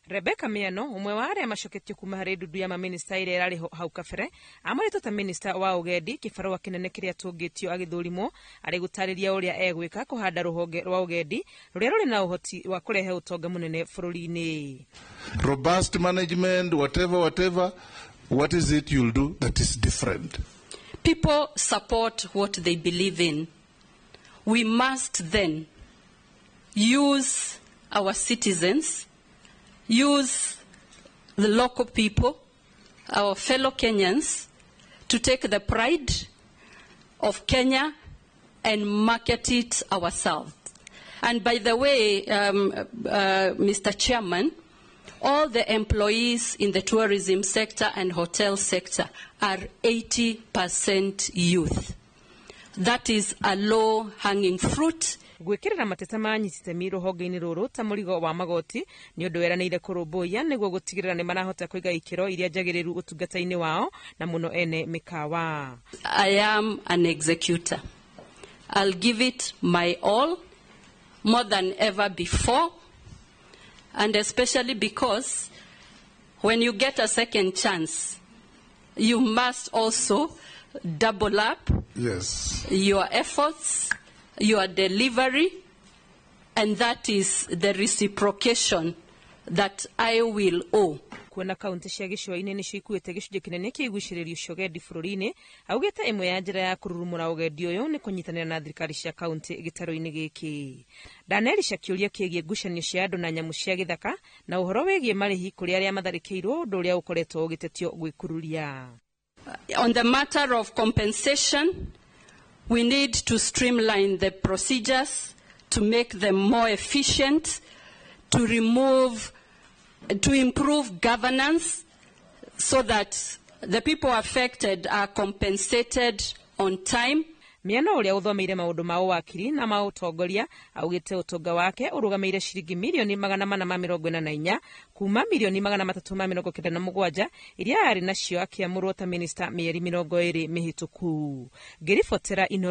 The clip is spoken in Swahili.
Rebecca Miano, umwe wa aria macoketio kuma harĩ ndundu ya mĩnĩsta ĩrĩa ĩrarĩ hau kabere, amũrĩtwo ta mĩnĩsta wa ũgendi kĩbarũa kĩnene kĩrĩa tũngĩtio agĩthũrimwo arĩ gũtarĩria ũrĩa egwĩka kũhanda rũhonge rwa ũgendi rũrĩa rũrĩ na ũhoti wa kũrehe ũtonga mũnene bũrũri-inĩ. Robust management, whatever, what is it you'll do that is different? People support what they believe in. We must then use our citizens, use the local people, our fellow Kenyans, to take the pride of Kenya and market it ourselves. And by the way, Mr. Chairman, all the employees in the tourism sector and hotel sector are 80% youth. That is a low-hanging fruit. Gwĩkĩrĩra mateta manyitĩte rũhonge-inĩ rũrũ ta mũrigo wa magoti nĩ ũndũ weranĩire kũrũmbũiya nĩguo gũtigĩrĩra nĩ marahota kũiga ikĩro iria njagĩrĩru ũtungata-inĩ wao na mũno ene mĩkawa. I am an executor. I'll give it my all, more than ever before, and especially because when you get a second chance, you must also double up your efforts, your delivery, and that is the reciprocation that I will owe. Kuona kaunti cia gĩcũa-inĩ nĩcio ikuĩte gĩcunjĩ kĩnene kĩa igucĩrĩrio cia ũgendi bũrũri-inĩ, augĩte ĩmwe ya njĩra ya kũrurumũra ũgendi ũyũ nĩ kũnyitanĩra na thirikari cia kaunti gĩtarũ-inĩ gĩkĩ. Ndanerisha kĩũria kĩgiĩ ngucanio cia andũ na nyamũ cia gĩthaka na ũhoro wĩgiĩ marĩhi kũrĩ arĩa matharĩkĩirwo ũndũ ũrĩa ũkoretwo ũgĩtetio gwĩkururia. On the matter of compensation, we need to streamline the procedures to make them more efficient, to improve governance so that the people affected are compensated on time. Miano ũrĩa ũthomeire maũndũ ma ũwakiri na ma ũtongoria augĩte ũtonga wake ũrũgamĩire ciringi mirioni 444 kuma mirioni 397 iria arĩ nacio akĩamũrwo ta mĩnĩsta mĩeri 20 mĩhĩtũku. Ngĩribotera